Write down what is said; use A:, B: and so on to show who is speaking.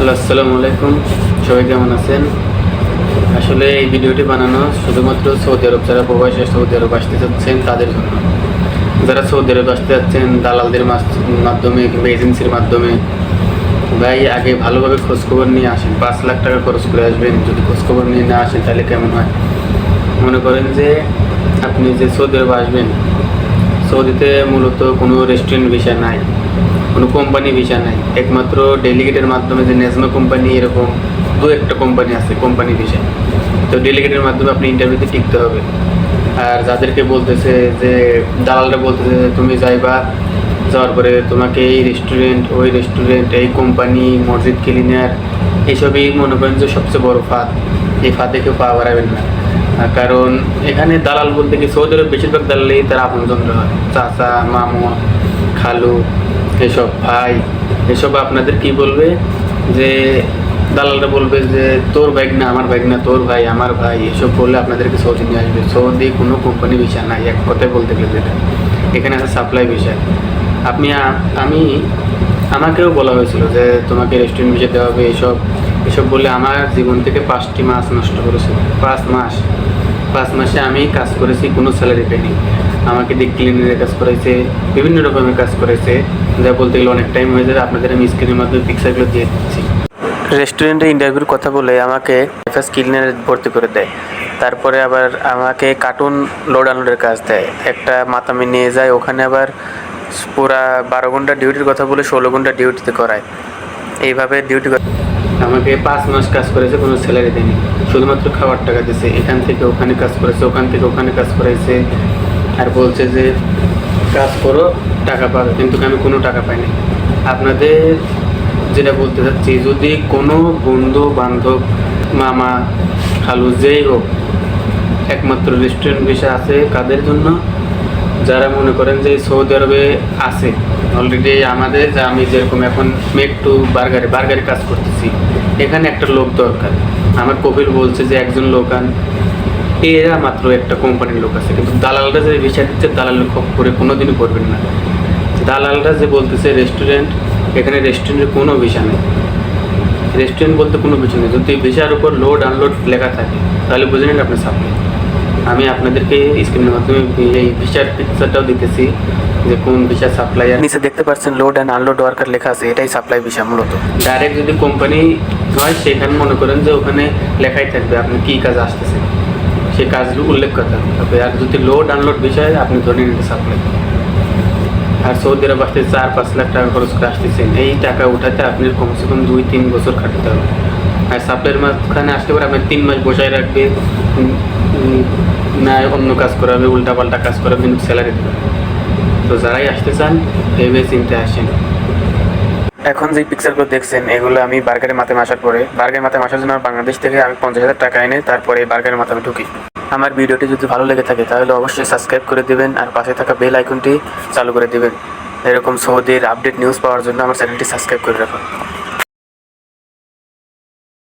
A: Hello, আসসালামু আলাইকুম। সবাই কেমন আছেন? আসলে এই ভিডিওটি বানানো শুধুমাত্র সৌদি আরব যারা প্রবাসী সৌদি আরব আসতে চাচ্ছেন তাদের জন্য। যারা সৌদি আরব আসতে যাচ্ছেন দালালদের মাধ্যমে কিংবা এজেন্সির মাধ্যমে, ভাই আগে ভালোভাবে খোঁজখবর নিয়ে আসেন। 5 লাখ টাকা খরচ করে আসবেন, যদি খোঁজখবর নিয়ে না আসেন তাহলে কেমন হয়? মনে করেন যে আপনি যে সৌদি আরব আসবেন, সৌদিতে মূলত কোনো রেস্টুরেন্ট ভিসা নাই, কোনো কোম্পানি ভিসা নাই, একমাত্র ডেলিগেটের মাধ্যমে যে নেজমা কোম্পানি এরকম একটা কোম্পানি আছে কোম্পানি ভিসা। তো ডেলিগেটের মাধ্যমে আপনি ইন্টারভিউতে টিকতে হবে। আর যাদেরকে বলতেছে যে দালালরা বলতেছে তুমি যাওয়ার পরে তোমাকে এই রেস্টুরেন্ট ওই রেস্টুরেন্ট এই কোম্পানি মসজিদ ক্লিনার এইসবই মনে করেন যে সবচেয়ে বড় ফাঁদ। এই ফাঁদে কেউ পা বাড়াবেন না। কারণ এখানে দালাল বলতে কি সৌদি আরব বেশিরভাগ দালালই তার আপনজনরা হয়, চাচা মামু খালু এসব ভাই। এসব আপনাদের কি বলবে যে দালালরা বলবে যে তোর বাইক না আমার বাইক না তোর ভাই আমার ভাই, এসব বললে আপনাদেরকে সৌদি নিয়ে আসবে। সৌদি কোনো কোম্পানি ভিসা নাই, এক কথায় বলতে গেলে যেটা এখানে আছে সাপ্লাই ভিসা। আমাকেও বলা হয়েছিল যে তোমাকে রেস্টুরেন্ট ভিসা দেওয়া হবে, এসব বলে আমার জীবন থেকে 5টি মাস নষ্ট করেছে। 5 মাসে আমি কাজ করেছি, কোনো স্যালারি পাইনি। আমাকে দিয়ে ক্লিনারের কাজ করেছে, বিভিন্ন রকমের কাজ করেছে, যা বলতে গেলে অনেক টাইম হয়ে যাবে। আপনাদের আমি স্ক্রিনের মাধ্যমে পিকচারগুলো দিয়ে দিচ্ছি। রেস্টুরেন্টে ইন্টারভিউর কথা বলে আমাকে ফার্স্ট ক্লিনারে ভর্তি করে দেয়, তারপরে আবার আমাকে কার্টুন লোড আনলোডের কাজ দেয়, একটা মাতামে নিয়ে যায়, ওখানে আবার পুরা 12 ঘন্টা ডিউটির কথা বলে 16 ঘন্টা ডিউটিতে করায়। এইভাবে ডিউটি আমাকে 5 মাস কাজ করেছে, কোনো স্যালারি দেয়নি, শুধুমাত্র খাওয়ার টাকা দিয়েছে। এখান থেকে ওখানে কাজ করেছে, ওখান থেকে ওখানে কাজ করেছে, আর বলছে যে কাজ করো টাকা পাবে, কিন্তু আমি কোনো টাকা পাইনি। আপনাদের যেটা বলতে চাচ্ছি, যদি কোনো বন্ধু বান্ধব মামা খালু যেই হোক, একমাত্র রেস্টুরেন্ট ভিসা আছে কাদের জন্য? যারা মনে করেন যে সৌদি আরবে আছে অলরেডি। আমাদের যে আমি যেরকম এখন একটু বার্গারে কাজ করতেছি, এখানে একটা লোক দরকার। আমার কপিল বলছে যে একজন লোক আন, এরা মাত্র একটা কোম্পানির লোক আছে, কিন্তু দালালরা যে ভিসা দিচ্ছে দালালের করে কোনোদিনই করবেন না। দালালরা যে বলতেছে রেস্টুরেন্ট, এখানে রেস্টুরেন্টের কোনো ভিসা নেই। রেস্টুরেন্ট বলতে কোনো ভিসা নেই। যদি ভিসার উপর লোড আনলোড লেখা থাকে তাহলে বুঝে নিন আপনি সাপ্লাই। আমি আপনাদেরকে স্ক্রিনের মাধ্যমে এই ভিসার পিকচারটাও দিতেছি যে কোন ভিসা সাপ্লাই। নিচে দেখতে পাচ্ছেন লোড অ্যান্ড আনলোড ওয়ার্কার লেখা আছে, এটাই সাপ্লাই ভিসা মূলত। ডাইরেক্ট যদি কোম্পানি হয় সেখানে মনে করেন যে ওখানে লেখাই থাকবে আপনি কী কাজ আসতেছে, সেই কাজগুলো উল্লেখ করতে হবে। আর যদি লোড আনলোড বিষয়ে আপনি ধরে নিতে সাপ্লাই। আর সৌদি আরব আসতে 4-5 লাখ টাকা খরচ করে আসতেছেন, এই টাকা উঠাতে আপনি কমসে কম 2-3 বছর খাটতে হবে। আর সাপ্লাইয়ের মাঝখানে আসতে পারে আপনি 3 মাস বসায় রাখবে, না অন্য কাজ করাবে, উল্টাপাল্টা কাজ করাবে, কিন্তু স্যালারি দেবে। তো যারাই আসতে চান ভেবে চিন্তে আসেন। এখন যে পিকচারগুলো দেখছেন এগুলো আমি বার্গারের মাথায় আসার জন্য বাংলাদেশ থেকে আমি 50,000 টাকা এনে তারপরে বার্গারের মাথায় ঢুকি। আমার ভিডিওটি যদি ভালো লেগে থাকে তাহলে অবশ্যই সাবস্ক্রাইব করে দিবেন আর পাশে থাকা বেল আইকনটি চালু করে দিবেন। এরকম সৌদির আপডেট নিউজ পাওয়ার জন্য আমার চ্যানেলটি সাবস্ক্রাইব করে রাখুন।